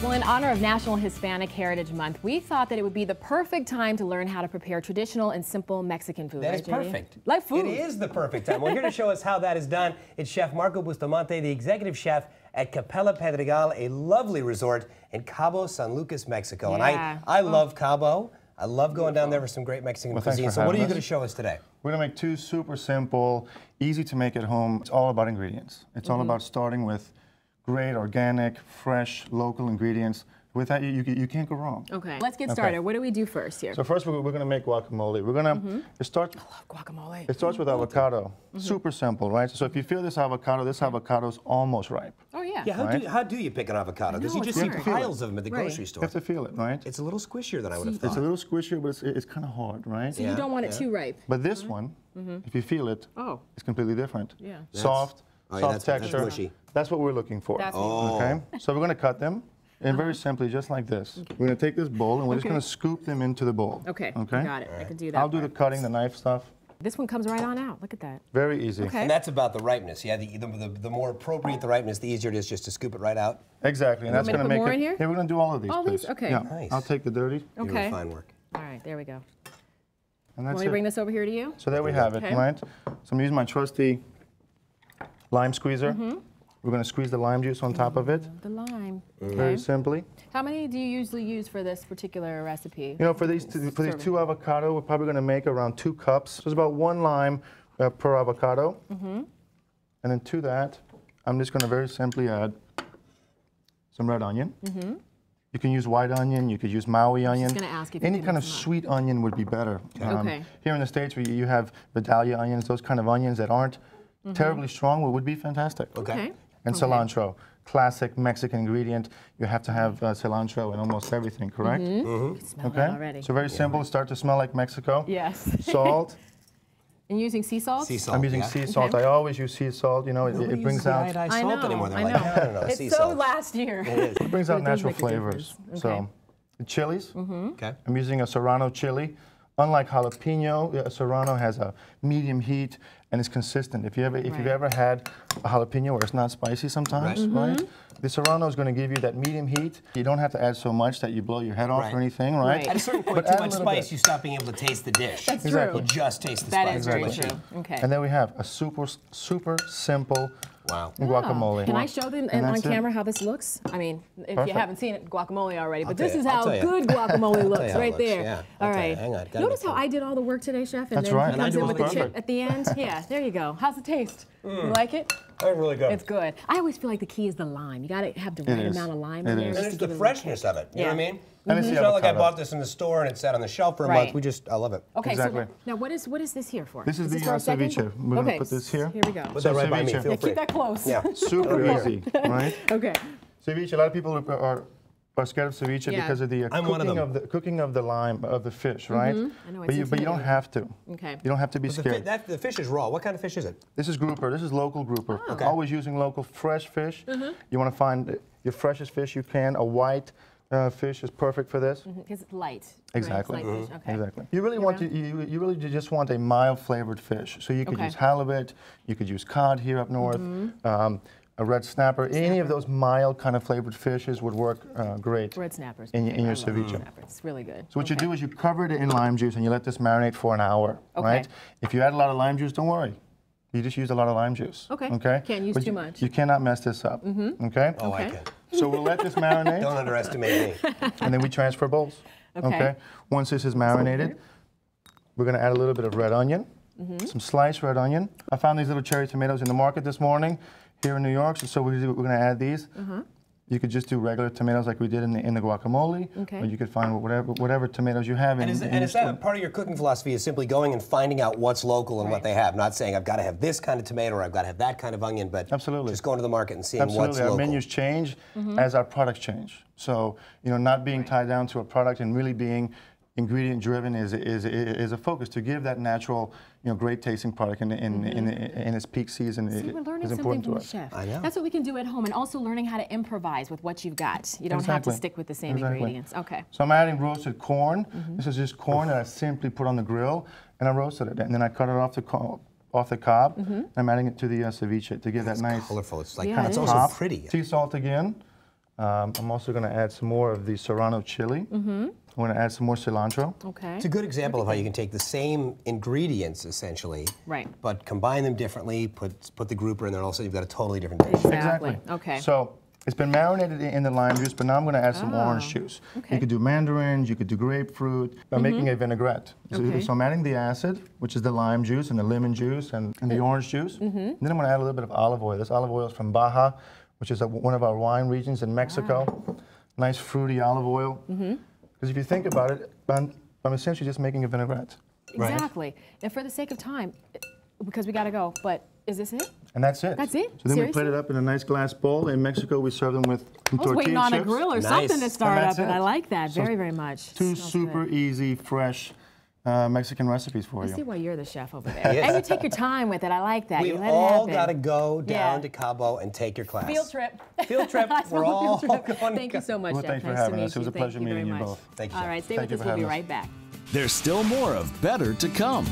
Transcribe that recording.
Well, in honor of National Hispanic Heritage Month, we thought that it would be the perfect time to learn how to prepare traditional and simple Mexican food. That right, is perfect. Like food. It is the perfect time. Well, here to show us how that is done, it's Chef Marco Bustamante, the executive chef at Capella Pedregal, a lovely resort in Cabo San Lucas, Mexico. Yeah. And I love Cabo. I love going down there for some great Mexican cuisine. So what are you going to show us today? We're going to make two super simple, easy to make at home. It's all about ingredients. It's all about starting with great, organic, fresh, local ingredients. With that, you can't go wrong. Okay, let's get started. What do we do first here? So first, we're going to make guacamole. We're going to I love guacamole. It starts with avocado. Super simple, right? So if you feel this avocado is almost ripe. Oh yeah. Yeah. How do you pick an avocado? Because you just see piles of them at the grocery store. You have to feel it, right? It's a little squishier than I would have thought. It's a little squishier, but it's kind of hard, right? So you don't want it too ripe. But this one, if you feel it, it's completely different. Yeah. Soft texture. That's mushy. That's what we're looking for. Okay. So we're going to cut them. And very simply, just like this. We're going to take this bowl and we're just going to scoop them into the bowl. Okay, got it. I can do that. I'll do the cutting, the knife stuff. This one comes right on out. Look at that. Very easy. Okay. And that's about the ripeness. Yeah, the more appropriate the ripeness, the easier it is just to scoop it right out. Exactly. And that's going to make more it. in here? Yeah, we're going to do all of these. All please. these? Okay. Yeah. Nice. I'll take the dirty. Okay. Fine work. All right, there we go. And that's Want me to bring this over here to you? So there we have it, right? So I'm using my trusty lime squeezer. We're going to squeeze the lime juice on top of it. The lime. Very simply. How many do you usually use for this particular recipe? You know, for these two avocado, we're probably going to make around 2 cups. So it's about 1 lime per avocado. And then to that, I'm just going to very simply add some red onion. You can use white onion. You could use Maui onion. I was just going to ask if any kind of sweet onion would be better. Okay. Here in the States, you have Vidalia onions, those kind of onions that aren't terribly strong, would be fantastic. Okay. And cilantro, classic Mexican ingredient. You have to have cilantro in almost everything, correct? Smell that already. So very simple, start to smell like Mexico. Yes. Salt. And using sea salt? Sea salt. I'm using sea salt. I always use sea salt. You know, it brings out. I know. Anymore. They're like, I don't know. It's sea so salt. last year. It brings out natural flavors. So, the chilies. Okay. I'm using a Serrano chili. Unlike jalapeno, Serrano has a medium heat and it's consistent. If you've ever had a jalapeno where it's not spicy sometimes, right? The Serrano is going to give you that medium heat. You don't have to add so much that you blow your head off or anything, right? At a certain point, too much spice, you stop being able to taste the dish. That's true. You just taste the that spice. Is very true. Okay. And then we have a super simple guacamole. Can I show them on camera how this looks? I mean, if you haven't seen it, guacamole already, but this is how good guacamole looks right there. Yeah. All right. Hang on. Notice how I did all the work today, Chef? And That's then right. he comes in with the chip at the end. Yeah, there you go. How's it taste? You like it? That's really good. It's good. I always feel like the key is the lime. You got to have the right amount of lime in there. And it's the freshness of it. You know what I mean? And It's not like I bought this in the store and it sat on the shelf for a month. I love it. Okay, exactly. So now what is this here for? This is the ceviche. We're going to put this here. Here we go. Put that right by me. Feel free. Keep that close. Yeah. Super easy, right? Okay. Ceviche, a lot of people are scared of ceviche because of the cooking of the lime, of the fish, right? I know, but you don't have to. Okay. You don't have to be scared. The fish is raw. What kind of fish is it? This is grouper. This is local grouper. Always using local fresh fish. You want to find your freshest fish you can. A white fish is perfect for this. Because it's light. Exactly. Right? It's light fish. Okay. Exactly. You really want you really just want a mild flavored fish. So you could use halibut. You could use cod here up north. A red snapper, any of those mild kind of flavored fishes would work great. Red snappers. In your ceviche. It's really good. So what you do is you cover it in lime juice and you let this marinate for an hour, right? If you add a lot of lime juice, don't worry. You just used a lot of lime juice. Okay. Can't use too much. You cannot mess this up. Okay. Oh, I can. So we'll let this marinate. Don't underestimate me. And then we transfer bowls. Okay. Once this is marinated, we're going to add a little bit of red onion, some sliced red onion. I found these little cherry tomatoes in the market this morning here in New York, so we're going to add these. You could just do regular tomatoes like we did in the guacamole, or you could find whatever tomatoes you have. And is that part of your cooking philosophy is simply going and finding out what's local and what they have, not saying I've got to have this kind of tomato or I've got to have that kind of onion, but just going to the market and seeing what's local. Our menus change as our products change. So, you know, not being tied down to a product and really being ingredient driven is a focus to give that natural, you know, great tasting product in its peak season. See, we're learning something from the chef. I know. That's what we can do at home, and also learning how to improvise with what you've got. You don't have to stick with the same ingredients. Okay. So I'm adding roasted corn. This is just corn that I simply put on the grill, and I roasted it, and then I cut it off the cob. And I'm adding it to the ceviche to give that nice colorful. It's like it's also pretty. Sea salt again. I'm also going to add some more of the serrano chili. I'm going to add some more cilantro. Okay. It's a good example of how you can take the same ingredients, essentially, right, but combine them differently, put the grouper in there, and also you've got a totally different dish. Exactly. Okay. So it's been marinated in the lime juice, but now I'm going to add some orange juice. Okay. You could do mandarins, you could do grapefruit, by making a vinaigrette. So I'm adding the acid, which is the lime juice and the lemon juice and the orange juice. Then I'm going to add a little bit of olive oil. This olive oil is from Baja, which is one of our wine regions in Mexico. Wow. Nice fruity olive oil. Because if you think about it, I'm essentially just making a vinaigrette. Exactly. Right? And for the sake of time, because we got to go, but is this it? And that's it. That's it? So then Seriously? we plate it up in a nice glass bowl. In Mexico, we serve them with some tortilla chips. I was waiting on a grill or something to start up, and I like that so very, very much. Two super easy, fresh Mexican recipes for you. I see why you're the chef over there. And you take your time with it. I like that. We all got to go down to Cabo and take your class. Field trip. Field trip. We're all going to go. Thank you so much, well, Chef. thanks for having us. It was a pleasure meeting you both. Thank you. All right, stay with us. We'll be right back. There's still more of Better to come.